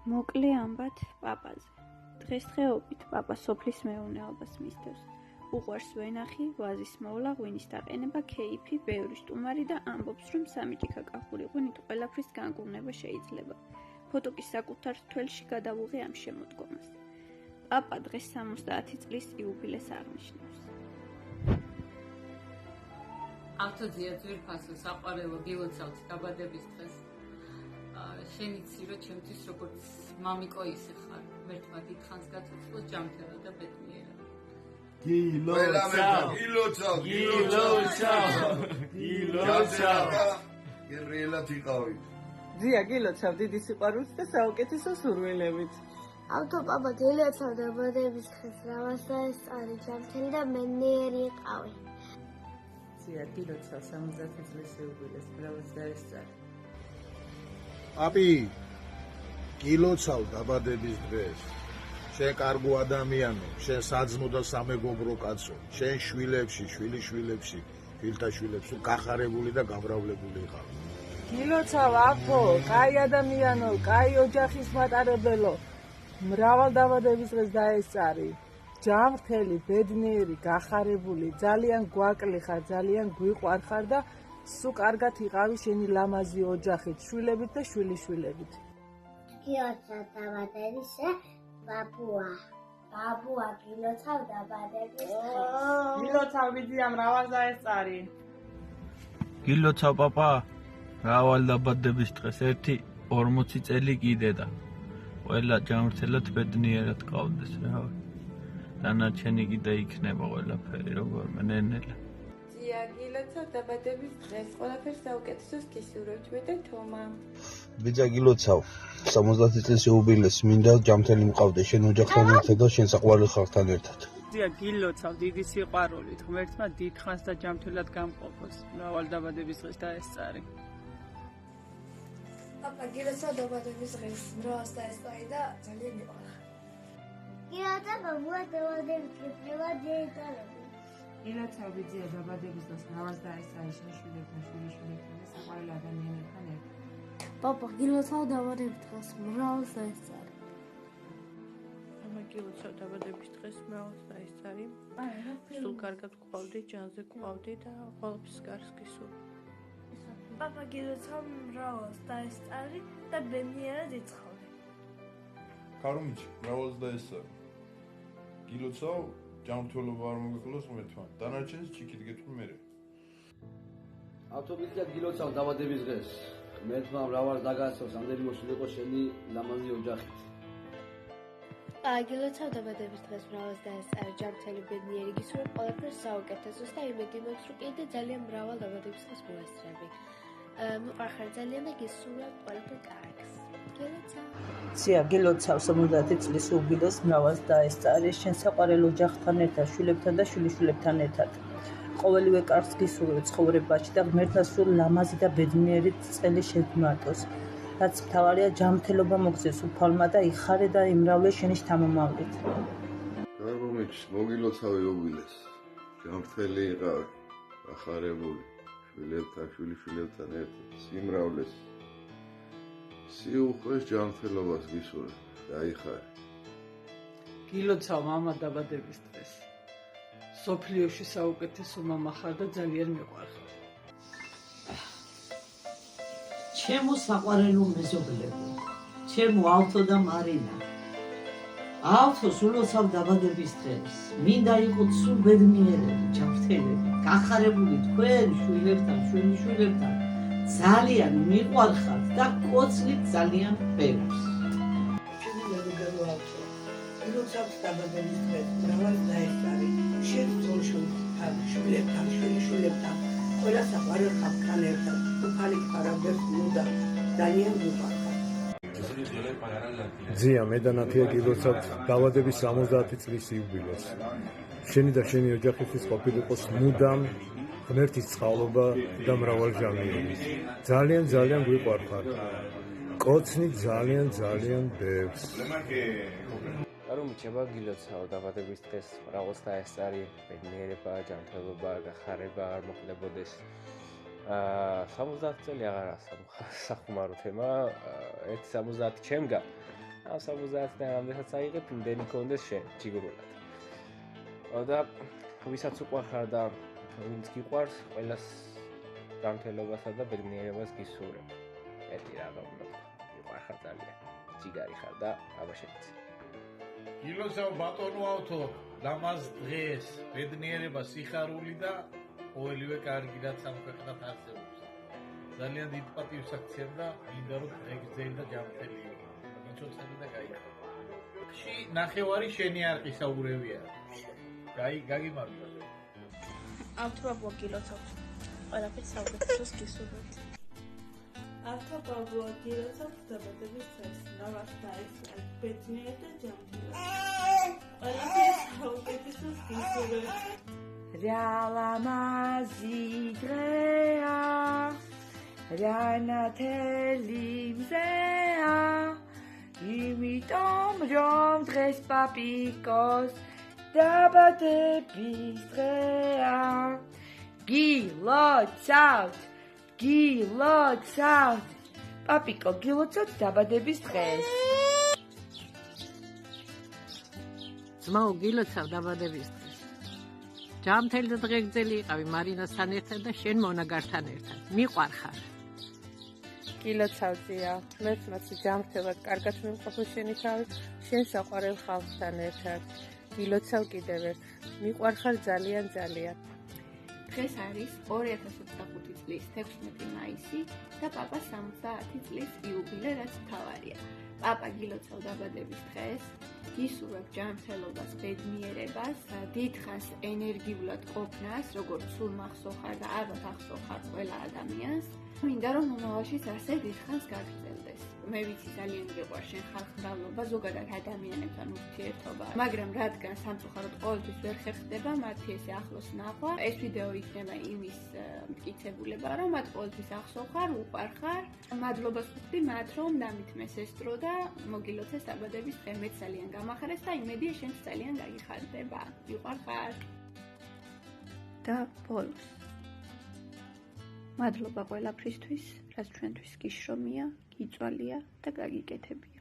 მოკლე ამბად პაპაზე. დღესდღეობით პაპა სოფლის მეურნეობას მისდევს. უყვარს ვენახი, ვაზის მოვლა, ღვინის დაყენება, ქეიფი, ბევრი სტუმარი და ამბობს, რომ სამი ჭიქა-კახური ღვინით ყველაფრის განკურნება შეიძლება. ფოტოკის საკუთარ თველში გადავუღე ამ შემოდგომას. პაპა დღეს 70 წლის იუბილეს აღნიშნავს. ავთოძია ძვირფასო საყვარელო გილოცავთ დაბადების დღეს. შენ იცი რომ ჩემთვის როგორც მამიკო ისე ხარ. მერტმა დიდხანს გაწუხო ჯამთელა და ბედნიერა. გილოცავ. გერელად იყავი. ძია გილოცავ დიდი სიყვარულით და საუკეთესო სურვილებით. ავთო პაპა გილოცავ დაბადების დღეს რავასდაესწარი ჯამთელი და მენიერი იყავი. ძია გილოცავ 70 წლის იუბილეს რავასდაესწარი. პაპი გილოცავ დაბადების დღეს. შენ კარგო ადამიანო, შენ საძმო და სამეგობრო კაცო, შენ შვილებში, შვილიშვილებში, შვილთაშვილებში გახარებული და გამრავლებული იყავ. გილოცავ აფო, კაი ადამიანო, კაი ოჯახის მატარებელო. მრავალ დაბადების დღეს დაესწარი. ჯამრთელი, ბედნიერი, გახარებული, ძალიან გვაკლი ხარ, ძალიან გვიყვარ ხარ და სულ კარგად იყავი შენი ლამაზი ოჯახით, შვილებით და შვილიშვილებით. გილოცავ დაბადების ბაბუა გილოცავ დაბადების დღეს. გილოცავ ვიძია მრავალ დაესწარი. გილოცავ პაპა მრავალ დაბადების დღეს 1-40 წელი კიდე და ყველა ჯამრთელად ბედნიერად გყავდეს რა. დანარჩენი კიდე იქნება ყველაფერი როგორმე ნენელა. ძია გილოცავ დაბადების დღეს ყველაფერს საუკეთესოს გისურვებთ მე და თომა. ბიძა გილოცავ 70 წლის იუბილეს მინდა ჯამთელი მყავდე შენ ოჯახთან ერთად და შენ საყვარელ ხალხთან ერთად. ძია გილოცავ დიდი სიყვარულით ღმერთმა დიდხანს და ჯამთელად გამყოფოს მრავალ დაბადების დღეს დაესწარი. პაპა გილოცავ დაბადების დღეს მრავალს დაესწარი და ძალიან მიყვარხარ. გილოცავ ბაბუა დაბადების დღეს დაესწარი. გილოცავ ვიძია დაბადების დღეს მრავალს დაესწარი შენ შვილებთან, შვილიშვილებთან და საყვარელ ადამიანებთან ერთად. პაპა გილოცავ დაბადების დღეს მრავალს დაესწარი. მამა გილოცავ დაბადების დღეს მრავალს დაესწარი. სულ კარგად გყავდი, ჯანზე გყავდი და ყველაფერს გარს გისურვებდი. პაპა გილოცავ მრავალს დაესწარი და ბედნიერად იცხოვრე. კარუმიჩი მრავალს დაესწარი. გილოცავ ჯანმრთელობა არ მოგეკლოს ღმერთმა. დანარჩენს ჭიქით გეთქვი მერე. ავთობიძია გილოცავ დაბადების დღეს. ღმერთმა მრავალს დაგასწროს, ამდენი მოსულიყო შენი ლამაზი ოჯახით. გილოცავ დაბადების დღეს მრავალს დაესწარი, ჯამრთელი ბედნიერი გისურვებ ყველაფერს საუკეთესოს და იმედი მაქვს, რომ კიდე ძალიან მრავალ დაბადების დღეს მოესწრები. მიყვარხარ ძალიან და გისურვებ ყველაფერ კარგს. გილოცავ. ძია გილოცავ 70 წლის იუბილეს მრავალს დაესწარი შენ საყვარელ ოჯახთან ერთად, შვილებთან და შვილიშვილებთან ერთად. ყოველივე კარგს გისურვებ ცხოვრებაში და ღმერთმა სულ ლამაზი და ბედნიერი წელი შეგმართოს. რაც მთავარია ჯამრთელობა მოგზეს უფალმა და იხარე და იმრავლე შენი შთამომავლით. კარუმიჩი მოგილოცავ იუბილეს. ჯამრთელი იყავი, გახარებული, შვილებთან, შვილიშვილებთან ერთად, სიმრავლეს. სიუხვეს ჯანმრთელობას გისურვებ და იხარე. გილოცავ მამა დაბადების დღეს. სოფლიოში საუკეთესო მამა ხარ და ძალიან მიყვარხარ. ჩემო საყვარელო მეზობლებო, ჩემო ავთო და მარინა. ავთოს ულოცავ დაბადების დღეს. მინდა იყოთ სულ ბედნიერები, ჯამრთელები, გახარებული თქვენ შვილებთან, შვილიშვილებთან. ძალიან მიყვარხართ და კოცლით ძალიან ბევრს. ჩემი მეგობრო ავთო, გილოცავ დაბადების დღეს მრავალს დაესწარი. შენ ძოლშვილთან, შვილებთან, შვილიშვილებთან, ყველა საყვარელ ხალხთან ერთად. უფალი ხარაბებს მოდა ძალიან მიყვარხარ. ძია მე და ნათია გილოცავთ დაბადების 70 წლის იუბილეს. შენი და შენი ოჯახისთვის ყოფილიყოს მუდამ ღმერთის წყალობა და მრავალჟამიერი. ძალიან გვიყვარხარ. კოცნი ძალიან ბევრს. კარუმიჩება გილოცავ დაბადების დღეს მრავალს დაესწარი, ბედნიერება, ჯანმრთელობა, გახარება არ მოხდებოდეს. 70 წელი აღარა სახუმარო თემა, 1-70 ჩემგან ამ 70-დან რამდენსაც აიღებ, იმდენი კონდეს შენ ჯიგრულად. და ვისაც უყვარხარ და ვინც გიყვარს, ყველას ჯანმრთელობასა და ბედნიერებას გისურვებ. ერთი რაღა უნდა გიყვარხარ ძალიან. ჯიგარი ხარ და აბა შენიც. გილოცავ ბატონო ავთო, ლამაზ დღეს, ბედნიერება, სიხარული და ყოველივე კარგი რაც ამ ქვეყნად არსებობს. ძალიან დიდ პატივს აქცევ და მინდა რომ ეგზელი და ჯანმრთელი იყო. მიცოცხლე და გაიქცა. ხში ნახევარი შენი არყისაურევია. გაგიმართა. ავთო გილოცავთ. ყველაფერს საუკეთესოს გისურვებთ. ავთო გილოცავთ დაბადების დღეს. ნავას დაესწრათ ბედნიერ და ჯანმრთელად. ყველაფერს საუკეთესოს გისურვებთ. რა ლამაზი დღეა, რა ნათელი მზეა, იმიტომ რომ დღეს პაპიკოს დაბადების დღეა. გილოცავთ, პაპიკო გილოცავთ დაბადების დღეს. ძმაო გილოცავ დაბადების დღეს. ჯანმრთელი და დღეგრძელი იყავი მარინასთან ერთად და შენ მონაგართან ერთად. მიყვარხარ. გილოცავ ძია, მეც მასი ჯანმრთელად კარგად მიმყოფო შენი თავი, შენ საყვარელ ხალხთან ერთად. გილოცავ კიდევ ერთხელ. მიყვარხარ ძალიან. დღეს არის 2025 წლის 16 მაისი და პაპას 70 წლის იუბილე, რაც მთავარია. პაპა გილოცავ დაბადების დღეს, გისურვებ ჯანმრთელობას, ბედნიერებას, დიდხანს ენერგიულად ყოფნას, როგორც სულ მახსოვხარ და ალბათ ახსოვხარ ყველა ადამიანს. მინდა რომ მომავალშიც ასე დიდხანს გაგრძელდეს. მე ვიცი ძალიან გიყვარს შენ ხალხმრავლობა, ზოგადად ადამიანებთან ურთიერთობა, მაგრამ რადგან სამწუხაროდ ყოველთვის ვერ ხერხდება მათი ესე ახლოს ნახვა, ეს ვიდეო იქნება იმის მტკიცებულება, რომ მათ ყოველთვის ახსოვხარ, უყვარხარ. მადლობას ვუხდი მათ, რომ დამითმეს ეს დრო და მოგილოცეს დაბადების დღე. მეც ძალიან გამახარეს და იმედია შენც ძალიან გაგიხარდება. მიყვარხარ. და ბოლოს მადლობა ყველაფრისთვის, რაც ჩვენთვის გიშრომია, გიწვალია და გაგიკეთებია.